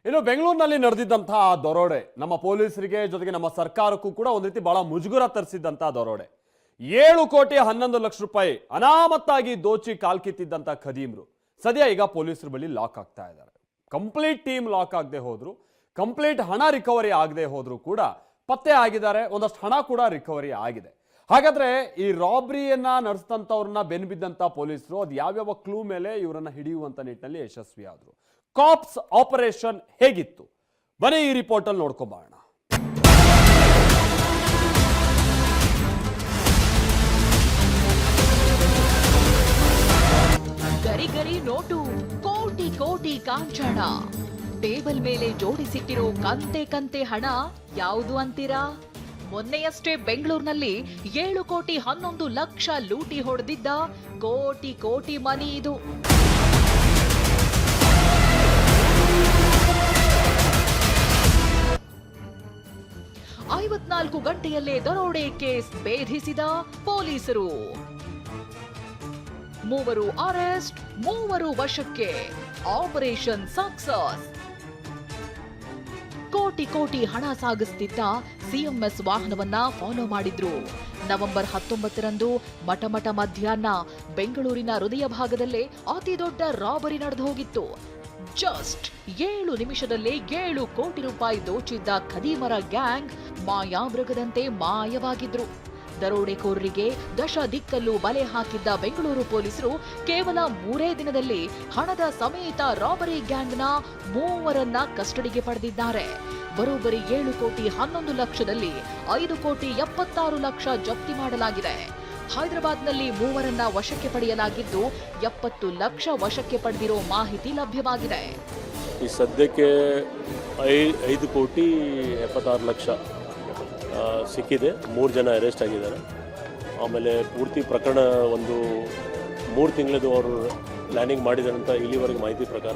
ಇನ್ನು ಬೆಂಗಳೂರಿನಲ್ಲಿ ನಡೆದಿದ್ದಂತಹ ದರೋಡೆ ನಮ್ಮ ಪೊಲೀಸರಿಗೆ ಜೊತೆಗೆ ನಮ್ಮ ಸರ್ಕಾರಕ್ಕೂ ಕೂಡ ಒಂದು ರೀತಿ ಬಹಳ ಮುಜುಗರ ತರಿಸಿದ್ದಂತಹ ದರೋಡೆ. 7 ಕೋಟಿ 11 ಲಕ್ಷ ರೂಪಾಯಿ ಅನಾಮತ್ತಾಗಿ ದೋಚಿ ಕಾಲ್ಕಿತ್ತಿದ್ದಂತಹ ಖದೀಮ್ರು ಸದ್ಯ ಈಗ ಪೊಲೀಸರ ಬಳಿ ಲಾಕ್ ಆಗ್ತಾ ಇದ್ದಾರೆ. ಕಂಪ್ಲೀಟ್ ಟೀಮ್ ಲಾಕ್ ಆಗದೆ ಹೋದ್ರು, ಕಂಪ್ಲೀಟ್ ಹಣ ರಿಕವರಿ ಆಗದೆ ಹೋದ್ರು ಕೂಡ ಪತ್ತೆ ಆಗಿದ್ದಾರೆ. ಒಂದಷ್ಟು ಹಣ ಕೂಡ ರಿಕವರಿ ಆಗಿದೆ. ಹಾಗಾದ್ರೆ ಈ ರಾಬ್ರಿಯನ್ನ ನಡೆಸಿದಂಥವ್ರನ್ನ ಬೆನ್ಬಿದ್ದಂತ ಪೊಲೀಸರು ಅದು ಯಾವ್ಯಾವ ಕ್ಲೂ ಮೇಲೆ ಇವರನ್ನ ಹಿಡಿಯುವಂತ ನಿಟ್ಟಿನಲ್ಲಿ ಯಶಸ್ವಿ ಆದ್ರು. ಕಾಪ್ಸ್ ಆಪರೇಷನ್ ಹೇಗಿತ್ತು ಬನ್ನಿ ಈ ರಿಪೋರ್ಟ್ ಅಲ್ಲಿ ನೋಡ್ಕೊಂಬರೋಣ. ಗರಿ ಗರಿ ನೋಟು, ಕೋಟಿ ಕೋಟಿ ಕಾಂಚನ, ಟೇಬಲ್ ಮೇಲೆ ಜೋಡಿಸಿಟ್ಟಿರೋ ಕಂತೆ ಕಂತೆ ಹಣ ಯಾವುದು ಅಂತೀರಾ? ಮೊನ್ನೆಯಷ್ಟೇ ಬೆಂಗಳೂರಿನಲ್ಲಿ 7 ಕೋಟಿ 11 ಲಕ್ಷ ಲೂಟಿ ಹೊಡೆದಿದ್ದ ಕೋಟಿ ಕೋಟಿ ಮನಿ ಇದು. ಐವತ್ನಾಲ್ಕು ಗಂಟೆಯಲ್ಲೇ ದರೋಡೆ ಕೇಸ್ ಭೇದಿಸಿದ ಪೊಲೀಸರು. 3 ಅರೆಸ್ಟ್, 3 ವಶಕ್ಕೆ. Operation success. ಕೋಟಿ ಕೋಟಿ ಹಣ ಸಾಗಿಸುತ್ತಿದ್ದ ಸಿಎಂಎಸ್ ವಾಹನವನ್ನ ಫಾಲೋ ಮಾಡಿದ್ರು. ನವೆಂಬರ್ 19ರಂದು ಮಠಮಠ ಮಧ್ಯಾಹ್ನ ಬೆಂಗಳೂರಿನ ಹೃದಯ ಭಾಗದಲ್ಲೇ ಅತಿ ದೊಡ್ಡ ರಾಬರಿ ನಡೆದು ಹೋಗಿತ್ತು. ಜಸ್ಟ್ 7 ನಿಮಿಷದಲ್ಲೇ 7 ಕೋಟಿ ರೂಪಾಯಿ ದೋಚಿದ್ದ ಖದೀಮರ ಗ್ಯಾಂಗ್ ಮಾಯಾಮೃಗದಂತೆ ಮಾಯವಾಗಿದ್ರು. ದರೋಡೆಕೋರರಿಗೆ ದಶ ದಿಕ್ಕಲ್ಲೂ ಬಲೆ ಹಾಕಿದ್ದ ಬೆಂಗಳೂರು ಪೊಲೀಸರು ಕೇವಲ 3 ದಿನದಲ್ಲಿ ಹಣದ ಸಮೇತ ರಾಬರಿ ಗ್ಯಾಂಗ್ನ 3 ಕಸ್ಟಡಿಗೆ ಪಡೆದಿದ್ದಾರೆ. ಬರೋಬ್ಬರಿ 7 ಕೋಟಿ 11 ಲಕ್ಷದಲ್ಲಿ 5 ಕೋಟಿ 76 ಲಕ್ಷ ಜಪ್ತಿ ಮಾಡಲಾಗಿದೆ. ಹೈದರಾಬಾದ್ನಲ್ಲಿ 3 ವಶಕ್ಕೆ ಪಡೆಯಲಾಗಿದ್ದು 70 ಲಕ್ಷ ವಶಕ್ಕೆ ಪಡೆದಿರೋ ಮಾಹಿತಿ ಲಭ್ಯವಾಗಿದೆ. ಈ ಸದ್ಯಕ್ಕೆ 5 ಕೋಟಿ 76 ಲಕ್ಷ ಸಿಕ್ಕಿದೆ. 3 ಜನ ಅರೆಸ್ಟ್ ಆಗಿದ್ದಾರೆ. ಆಮೇಲೆ ಪೂರ್ತಿ ಪ್ರಕರಣ ಒಂದು 3 ತಿಂಗಳದ್ದು ಅವರು ಪ್ಲ್ಯಾನಿಂಗ್ ಮಾಡಿದ್ದಾರೆ ಅಂತ ಇಲ್ಲಿವರೆಗೆ ಮಾಹಿತಿ ಪ್ರಕಾರ.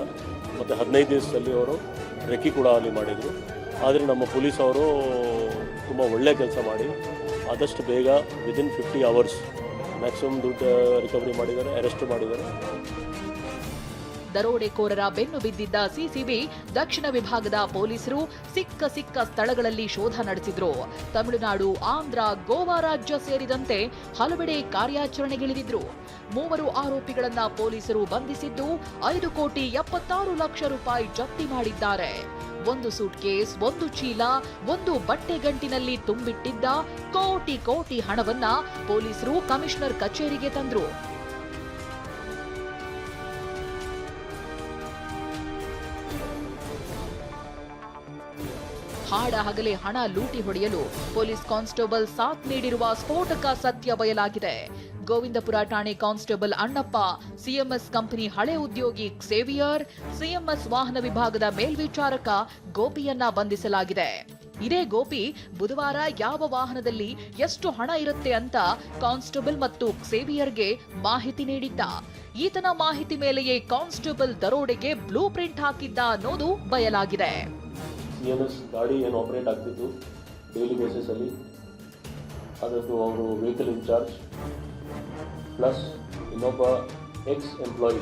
ಮತ್ತು 15 ದಿವಸದಲ್ಲಿ ಅವರು ರೆಕ್ಕಿ ಕೂಡ ಅಲ್ಲಿ ಮಾಡಿದರು. ಆದರೆ ನಮ್ಮ ಪೊಲೀಸ್ ಅವರು ತುಂಬ ಒಳ್ಳೆಯ ಕೆಲಸ ಮಾಡಿ ಆದಷ್ಟು ಬೇಗ ವಿದಿನ್ 50 ಅವರ್ಸ್ ಮ್ಯಾಕ್ಸಿಮಮ್ ದುಡ್ಡು ರಿಕವರಿ ಮಾಡಿದ್ದಾರೆ, ಅರೆಸ್ಟ್ ಮಾಡಿದ್ದಾರೆ. ದರೋಡೆಕೋರರ ಬೆನ್ನು ಬಿದ್ದಿದ್ದ ಸಿಸಿಬಿ ದಕ್ಷಿಣ ವಿಭಾಗದ ಪೊಲೀಸರು ಸಿಕ್ಕ ಸ್ಥಳಗಳಲ್ಲಿ ಶೋಧ ನಡೆಸಿದ್ರು. ತಮಿಳುನಾಡು, ಆಂಧ್ರ, ಗೋವಾ ರಾಜ್ಯ ಸೇರಿದಂತೆ ಹಲವೆಡೆ ಕಾರ್ಯಾಚರಣೆಗಿಳಿದಿದ್ರು. 3 ಆರೋಪಿಗಳನ್ನ ಪೊಲೀಸರು ಬಂಧಿಸಿದ್ದು 5 ಕೋಟಿ 76 ಲಕ್ಷ ರೂಪಾಯಿ ಜಪ್ತಿ ಮಾಡಿದ್ದಾರೆ. 1 ಸೂಟ್ಕೇಸ್, 1 ಚೀಲ, 1 ಬಟ್ಟೆ ಗಂಟಿನಲ್ಲಿ ತುಂಬಿಟ್ಟಿದ್ದ ಕೋಟಿ ಕೋಟಿ ಹಣವನ್ನ ಪೊಲೀಸರು ಕಮಿಷನರ್ ಕಚೇರಿಗೆ ತಂದ್ರು. ಹಾಡ ಹಗಲೇ ಹಣ ಲೂಟಿ ಹೊಡೆಯಲು ಪೊಲೀಸ್ ಕಾನ್ಸ್ಟೇಬಲ್ ಸಾಥ್ ನೀಡಿರುವ ಸ್ಫೋಟಕ ಸತ್ಯ ಬಯಲಾಗಿದೆ. ಗೋವಿಂದಪುರ ಠಾಣೆ ಕಾನ್ಸ್ಟೇಬಲ್ ಅಣ್ಣಪ್ಪ, ಸಿಎಂಎಸ್ ಕಂಪನಿ ಹಳೆ ಉದ್ಯೋಗಿ ಸೇವಿಯರ್, ಸಿಎಂಎಸ್ ವಾಹನ ವಿಭಾಗದ ಮೇಲ್ವಿಚಾರಕ ಗೋಪಿಯನ್ನ ಬಂಧಿಸಲಾಗಿದೆ. ಇದೇ ಗೋಪಿ ಬುಧವಾರ ಯಾವ ವಾಹನದಲ್ಲಿ ಎಷ್ಟು ಹಣ ಇರುತ್ತೆ ಅಂತ ಕಾನ್ಸ್ಟೇಬಲ್ ಮತ್ತು ಸೇವಿಯರ್ಗೆ ಮಾಹಿತಿ ನೀಡಿದ್ದ. ಈತನ ಮಾಹಿತಿ ಮೇಲೆಯೇ ಕಾನ್ಸ್ಟೇಬಲ್ ದರೋಡೆಗೆ ಬ್ಲೂ ಪ್ರಿಂಟ್ ಹಾಕಿದ್ದ ಅನ್ನೋದು ಬಯಲಾಗಿದೆ. CMS ಗಾಡಿ ಏನು ಆಪರೇಟ್ ಆಗ್ತಿತ್ತು ಡೈಲಿ ಬೇಸಿಸಲ್ಲಿ, ಅದಕ್ಕೂ ಅವರು ವೆಹಿಕಲ್ ಇನ್ಚಾರ್ಜ್ ಪ್ಲಸ್ ಇನ್ನೊಬ್ಬ ಎಕ್ಸ್ ಎಂಪ್ಲಾಯಿ,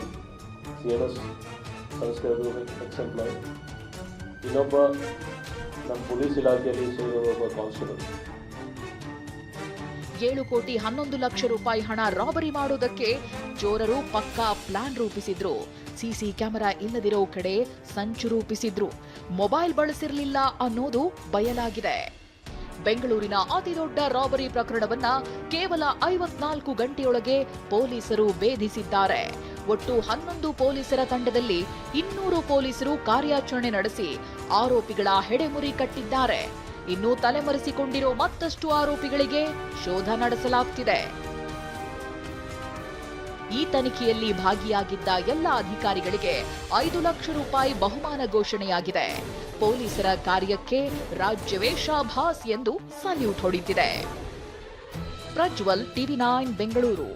CMS ಸಂಸ್ಥೆಯವರು ಎಕ್ಸ್ ಎಂಪ್ಲಾಯಿ, ಇನ್ನೊಬ್ಬ ನಮ್ಮ ಪೊಲೀಸ್ ಇಲಾಖೆಯಲ್ಲಿ ಸೇರಿರುವ ಕಾನ್ಸ್ಟೇಬಲ್. 7 ಕೋಟಿ 11 ಲಕ್ಷ ರೂಪಾಯಿ ಹಣ ರಾಬರಿ ಮಾಡೋದಕ್ಕೆ ಚೋರರು ಪಕ್ಕಾ ಪ್ಲಾನ್ ರೂಪಿಸಿದ್ರು. ಸಿಸಿ ಕ್ಯಾಮೆರಾ ಇಲ್ಲದಿರೋ ಕಡೆ ಸಂಚು ರೂಪಿಸಿದ್ರು. ಮೊಬೈಲ್ ಬಳಸಿರಲಿಲ್ಲ ಅನ್ನೋದು ಬಯಲಾಗಿದೆ. ಬೆಂಗಳೂರಿನ ಅತಿದೊಡ್ಡ ರಾಬರಿ ಪ್ರಕರಣವನ್ನ ಕೇವಲ 54 ಗಂಟೆಯೊಳಗೆ ಪೊಲೀಸರು ಭೇದಿಸಿದ್ದಾರೆ. ಒಟ್ಟು 11 ಪೊಲೀಸರ ತಂಡದಲ್ಲಿ 200 ಪೊಲೀಸರು ಕಾರ್ಯಾಚರಣೆ ನಡೆಸಿ ಆರೋಪಿಗಳ ಹೆಡೆಮುರಿ ಕಟ್ಟಿದ್ದಾರೆ. ಇನ್ನು ತಲೆಮರೆಸಿಕೊಂಡಿರೋ ಮತ್ತಷ್ಟು ಆರೋಪಿಗಳಿಗೆ ಶೋಧ ನಡೆಸಲಾಗುತ್ತಿದೆ. ಈ ತನಿಖೆಯಲ್ಲಿ ಭಾಗಿಯಾಗಿದ್ದ ಎಲ್ಲ ಅಧಿಕಾರಿಗಳಿಗೆ 5 ಲಕ್ಷ ರೂಪಾಯಿ ಬಹುಮಾನ ಘೋಷಣೆಯಾಗಿದೆ. ಪೊಲೀಸರ ಕಾರ್ಯಕ್ಕೆ ರಾಜ್ಯವೇ ಶಾಭಾಸ್ ಎಂದು ಸಲ್ಯೂಟ್ ಹೊಡೆದಿದೆ. ಪ್ರಜ್ವಲ್, TV9 ಬೆಂಗಳೂರು.